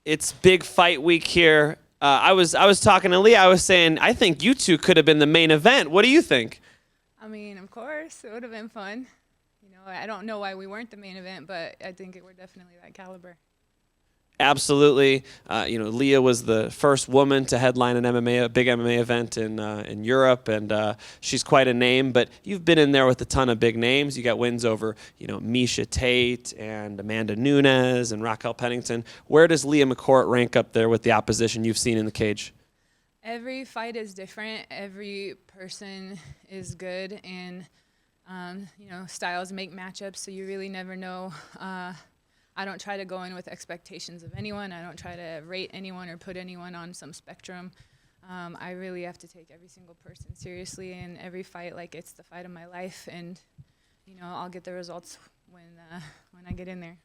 It's big fight week here. I was talking to Leah. I was saying I think you two could have been the main event. What do you think? I mean, of course, it would have been fun. You know, I don't know why we weren't the main event, but I think we're definitely that caliber. Absolutely. Leah was the first woman to headline a big MMA event in Europe, and she's quite a name. But you've been in there with a ton of big names. You got wins over, Miesha Tate and Amanda Nunes and Raquel Pennington. Where does Leah McCourt rank up there with the opposition you've seen in the cage? Every fight is different. Every person is good, and styles make matchups, so you really never know. I don't try to go in with expectations of anyone. I don't try to rate anyone or put anyone on some spectrum. I really have to take every single person seriously in every fight like it's the fight of my life, and I'll get the results when I get in there.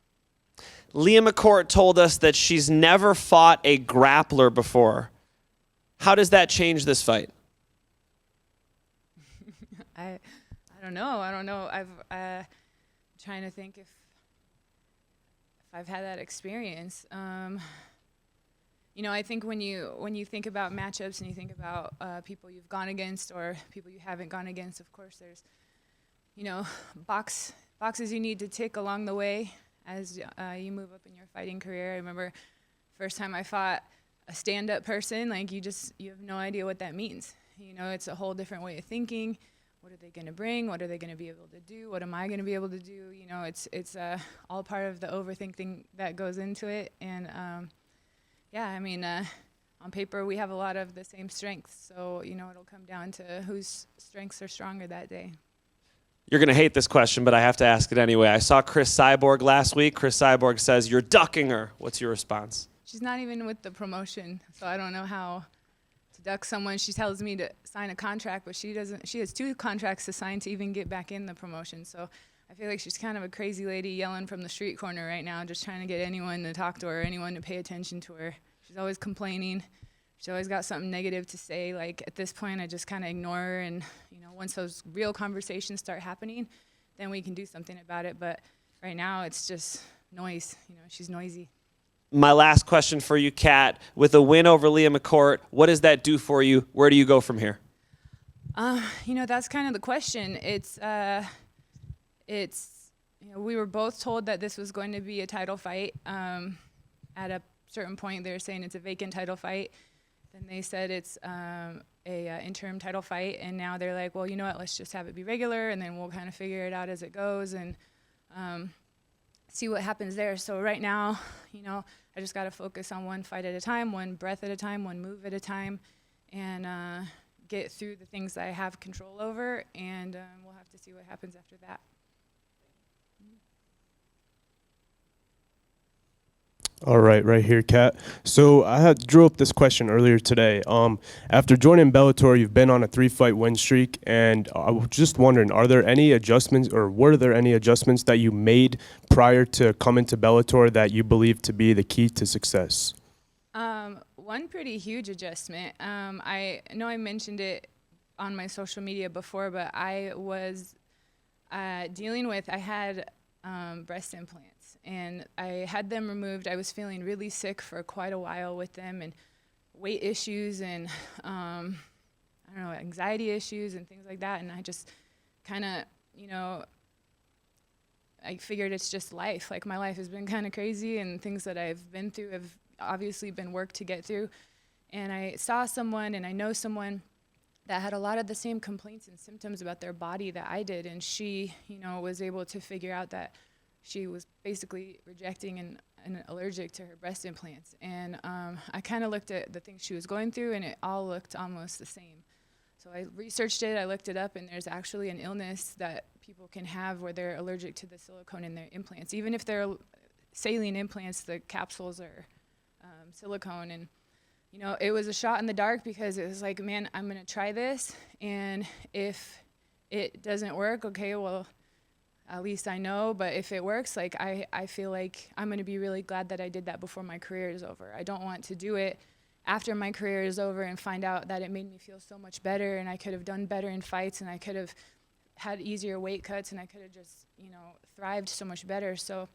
Leah McCourt told us that she's never fought a grappler before. How does that change this fight? I don't know. I'm trying to think if I've had that experience. I think when you think about matchups and you think about people you've gone against or people you haven't gone against, of course there's, boxes you need to tick along the way as you move up in your fighting career. I remember first time I fought a stand-up person, like you have no idea what that means. It's a whole different way of thinking. What are they going to bring? What are they going to be able to do? What am I going to be able to do? It's all part of the overthinking that goes into it. And on paper we have a lot of the same strengths. So, it'll come down to whose strengths are stronger that day. You're going to hate this question, but I have to ask it anyway. I saw Cris Cyborg last week. Cris Cyborg says, "You're ducking her." What's your response? She's not even with the promotion, so I don't know how to duck someone. She tells me to sign a contract, but she doesn't. She has 2 contracts to sign to even get back in the promotion. So I feel like she's kind of a crazy lady yelling from the street corner right now, just trying to get anyone to talk to her, anyone to pay attention to her. She's always complaining. She's always got something negative to say. Like at this point, I just kind of ignore her, and once those real conversations start happening, then we can do something about it. But right now, it's just noise. She's noisy. My last question for you, Cat. With a win over Leah McCourt, what does that do for you? Where do you go from here? That's kind of the question. We were both told that this was going to be a title fight. At a certain point, they were saying it's a vacant title fight. Then they said it's a interim title fight, and now they're like, well, you know what? Let's just have it be regular, and then we'll kind of figure it out as it goes and see what happens there. So right now, I just got to focus on one fight at a time, one breath at a time, one move at a time, and get through the things that I have control over, and we'll have to see what happens after that. All right here, Cat. So I drew up this question earlier today. After joining Bellator, you've been on a 3-fight win streak, and I was just wondering, are there any adjustments, or were there any adjustments that you made prior to coming to Bellator that you believe to be the key to success? One pretty huge adjustment. I know I mentioned it on my social media before, but I was I had breast implants. And I had them removed. I was feeling really sick for quite a while with them, and weight issues and anxiety issues and things like that. And I just kind of, I figured it's just life. Like my life has been kind of crazy, and things that I've been through have obviously been work to get through. And I saw someone, and I know someone that had a lot of the same complaints and symptoms about their body that I did, and she, was able to figure out that she was basically rejecting and allergic to her breast implants. And I kind of looked at the things she was going through, and it all looked almost the same. So I researched it, I looked it up, and there's actually an illness that people can have where they're allergic to the silicone in their implants. Even if they're saline implants, the capsules are silicone. And, it was a shot in the dark because it was like, man, I'm going to try this. And if it doesn't work, okay, well, at least I know. But if it works, like I feel like I'm going to be really glad that I did that before my career is over. I don't want to do it after my career is over and find out that it made me feel so much better, and I could have done better in fights, and I could have had easier weight cuts, and I could have just, thrived so much better. So,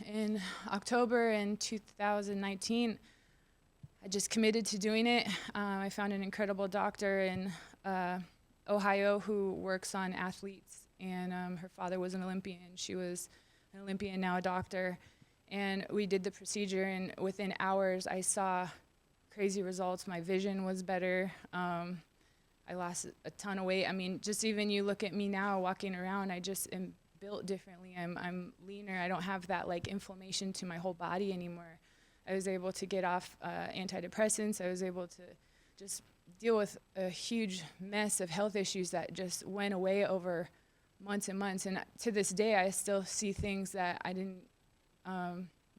in October in 2019, I just committed to doing it. I found an incredible doctor in Ohio who works on athletes, and her father was an Olympian. She was an Olympian, now a doctor. And we did the procedure, and within hours, I saw crazy results. My vision was better. I lost a ton of weight. I mean, just even you look at me now walking around, I just am built differently. I'm leaner. I don't have that like inflammation to my whole body anymore. I was able to get off antidepressants. I was able to just deal with a huge mess of health issues that just went away over months and months. And to this day, I still see things that I didn't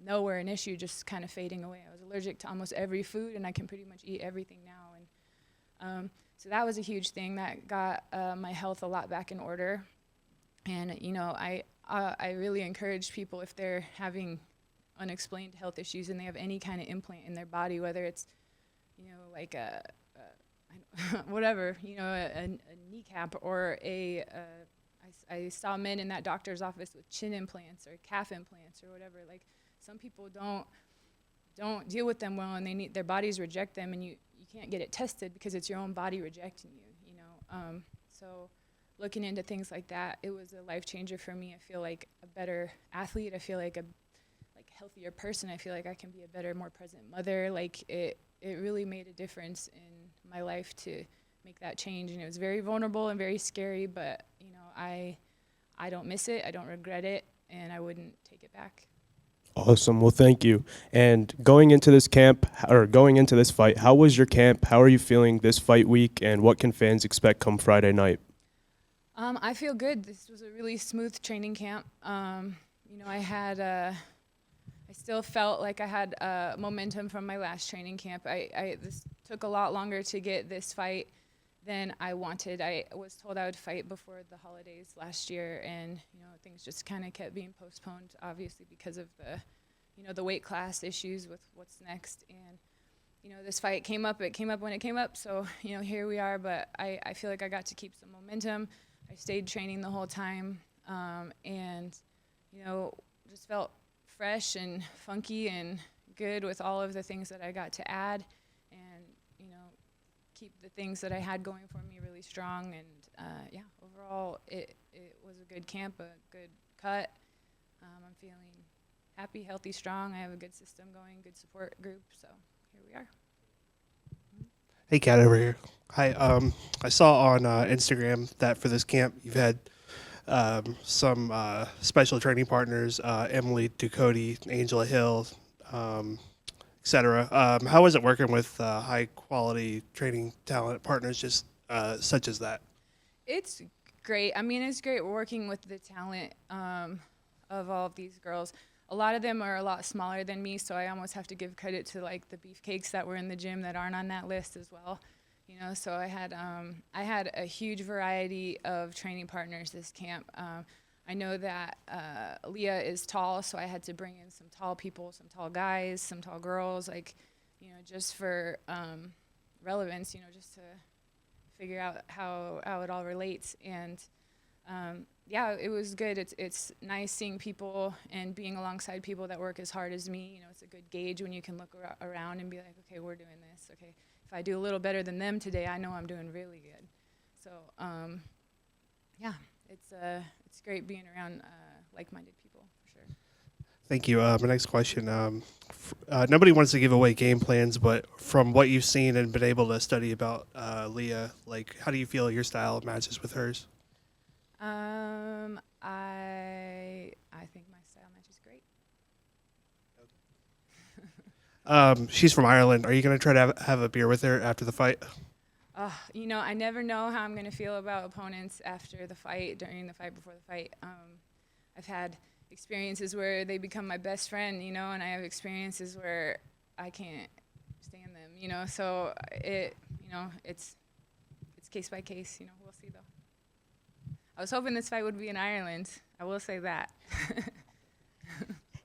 know were an issue just kind of fading away. I was allergic to almost every food, and I can pretty much eat everything now. And so that was a huge thing that got my health a lot back in order. And you know, I really encourage people, if they're having unexplained health issues and they have any kind of implant in their body, whether it's, you know, like whatever, you know, a kneecap or I saw men in that doctor's office with chin implants or calf implants or whatever. Like, some people don't deal with them well, and their bodies reject them, and you can't get it tested because it's your own body rejecting you, you know. So looking into things like that, it was a life changer for me. I feel like a better athlete. I feel like a healthier person. I feel like I can be a better, more present mother. Like, it really made a difference in my life to make that change. And it was very vulnerable and very scary, but you know, I don't miss it. I don't regret it, and I wouldn't take it back. Awesome. Well, thank you. And going into this fight, how was your camp? How are you feeling this fight week, and what can fans expect come Friday night? I feel good. This was a really smooth training camp. You know, I still felt like I had momentum from my last training camp. This took a lot longer to get this fight than I wanted. I was told I would fight before the holidays last year, and you know, things just kind of kept being postponed, obviously because of the weight class issues with what's next. And you know, this fight came up. It came up when it came up. So you know, here we are. But I feel like I got to keep some momentum. I stayed training the whole time, and you know, just felt fresh and funky and good with all of the things that I got to add, and you know, keep the things that I had going for me really strong. And yeah, overall it was a good camp, a good cut. I'm feeling happy, healthy, strong. I have a good system going, good support group, so here we are. Hey, Cat, over here. Hi. I saw on Instagram that for this camp you've had some special training partners, Emily Ducote, Angela Hill, etc. How is it working with high-quality training talent partners just such as that? It's great. I mean, it's great working with the talent of all of these girls. A lot of them are a lot smaller than me, so I almost have to give credit to like the beefcakes that were in the gym that aren't on that list as well. You know, so I had a huge variety of training partners this camp. I know that Leah is tall, so I had to bring in some tall people, some tall guys, some tall girls, like, you know, just for relevance, you know, just to figure out how it all relates. And yeah, it was good. It's nice seeing people and being alongside people that work as hard as me. You know, it's a good gauge when you can look around and be like, okay, we're doing this. Okay, if I do a little better than them today, I know I'm doing really good. So yeah, it's great being around like-minded people, for sure. Thank you. My next question. Nobody wants to give away game plans, but from what you've seen and been able to study about Leah, like, how do you feel your style matches with hers? I think my style matches great. She's from Ireland. Are you going to try to have a beer with her after the fight? You know, I never know how I'm going to feel about opponents after the fight, during the fight, before the fight. I've had experiences where they become my best friend, you know, and I have experiences where I can't stand them, you know. So it's case by case, you know. We'll see, though. I was hoping this fight would be in Ireland. I will say that.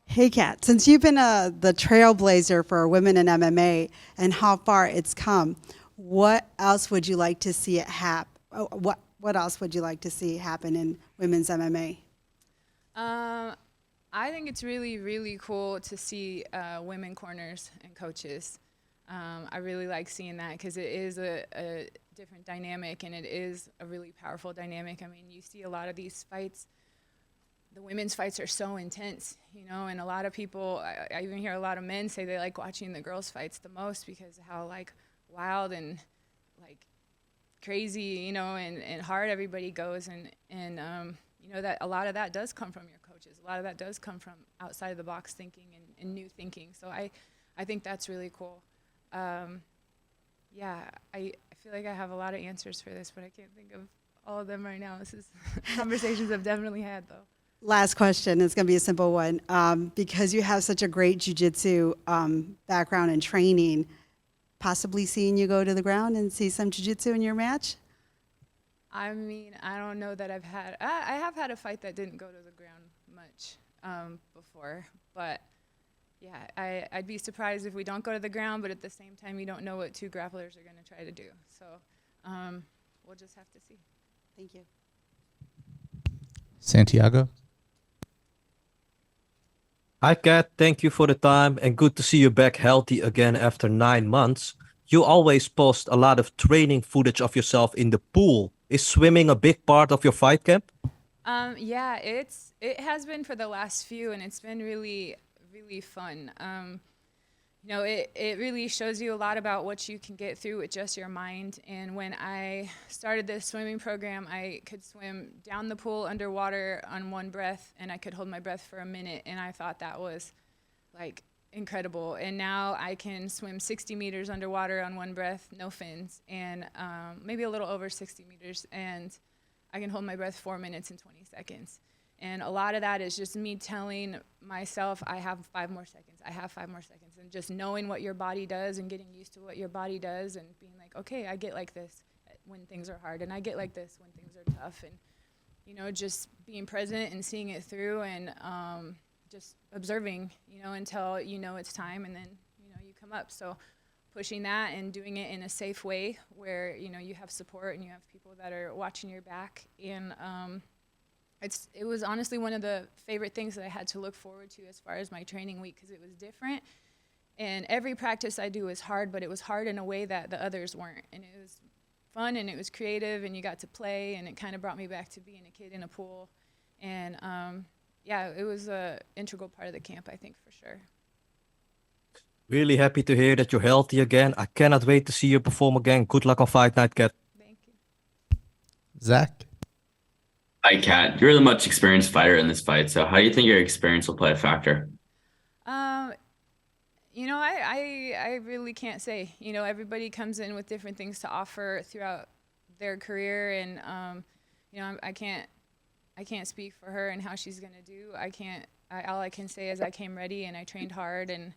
Hey, Cat, since you've been the trailblazer for women in MMA and how far it's come, what else would you like to see What else would you like to see happen in women's MMA? I think it's really, really cool to see women corners and coaches. I really like seeing that because it is a different dynamic, and it is a really powerful dynamic. I mean, you see a lot of these fights. The women's fights are so intense, you know, and a lot of people, I even hear a lot of men say they like watching the girls' fights the most because of how, like, wild and, like, crazy, you know, and hard everybody goes. And you know, that a lot of that does come from your coaches. A lot of that does come from outside of the box thinking and new thinking. So I think that's really cool. Yeah, I feel like I have a lot of answers for this, but I can't think of all of them right now. This is conversations I've definitely had, though. Last question. It's going to be a simple one. Because you have such a great jiu-jitsu background and training, possibly seeing you go to the ground and see some jiu-jitsu in your match? I mean, I don't know that I've had. I have had a fight that didn't go to the ground much before, but yeah, I'd be surprised if we don't go to the ground. But at the same time, you don't know what two grapplers are going to try to do. So we'll just have to see. Thank you. Santiago? Hi, Kat. Thank you for the time and good to see you back healthy again after 9 months. You always post a lot of training footage of yourself in the pool. Is swimming a big part of your fight camp? Yeah, it has been for the last few, and it's been really, really fun. You know, it really shows you a lot about what you can get through with just your mind. And when I started this swimming program, I could swim down the pool underwater on one breath, and I could hold my breath for a minute, and I thought that was, like, incredible. And now I can swim 60 meters underwater on one breath, no fins, and maybe a little over 60 meters, and I can hold my breath 4 minutes and 20 seconds. And a lot of that is just me telling myself, I have 5 more seconds, I have 5 more seconds, and just knowing what your body does and getting used to what your body does and being like, okay, I get like this when things are hard, and I get like this when things are tough, and, you know, just being present and seeing it through, and just observing, you know, until you know it's time, and then, you know, you come up. So pushing that and doing it in a safe way where, you know, you have support and you have people that are watching your back. And it was honestly one of the favorite things that I had to look forward to as far as my training week, because it was different. And every practice I do is hard, but it was hard in a way that the others weren't. And it was fun, and it was creative, and you got to play, and it kind of brought me back to being a kid in a pool. And yeah, it was an integral part of the camp, I think, for sure. Really happy to hear that you're healthy again. I cannot wait to see you perform again. Good luck on Fight Night, Kat. Thank you. Zach? Hi, Kat. You're the much experienced fighter in this fight, so how do you think your experience will play a factor? You know, I really can't say. You know, everybody comes in with different things to offer throughout their career, and you know, I can't speak for her and how she's gonna do. All I can say is I came ready and I trained hard, and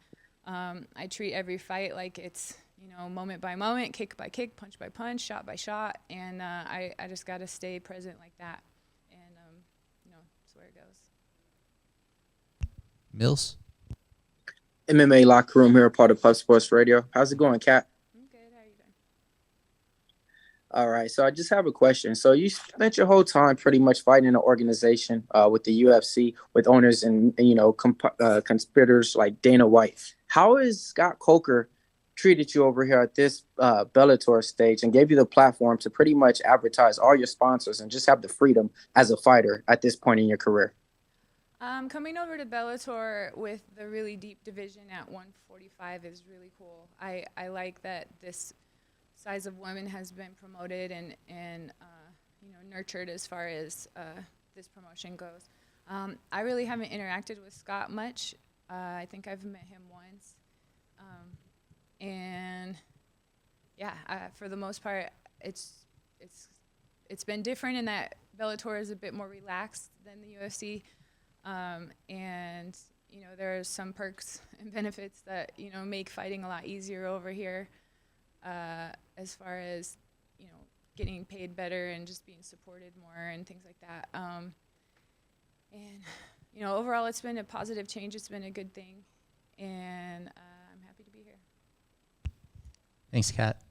I treat every fight like it's, you know, moment by moment, kick by kick, punch by punch, shot by shot, and I just gotta stay present like that, and you know, that's where it goes. Mills? MMA Locker Room here, part of Puff Sports Radio. How's it going, Kat? I'm good. How are you doing? All right, so I just have a question. So you spent your whole time pretty much fighting in an organization with the UFC, with owners and you know, conspirators like Dana White. How has Scott Coker treated you over here at this Bellator stage and gave you the platform to pretty much advertise all your sponsors and just have the freedom as a fighter at this point in your career? Coming over to Bellator with the really deep division at 145 is really cool. I like that this size of women has been promoted and you know, nurtured as far as this promotion goes. I really haven't interacted with Scott much. I think I've met him once. And yeah, for the most part, it's been different in that Bellator is a bit more relaxed than the UFC. And, you know, there are some perks and benefits that, you know, make fighting a lot easier over here, as far as, you know, getting paid better and just being supported more and things like that. And, you know, overall it's been a positive change. It's been a good thing. And I'm happy to be here. Thanks, Kat.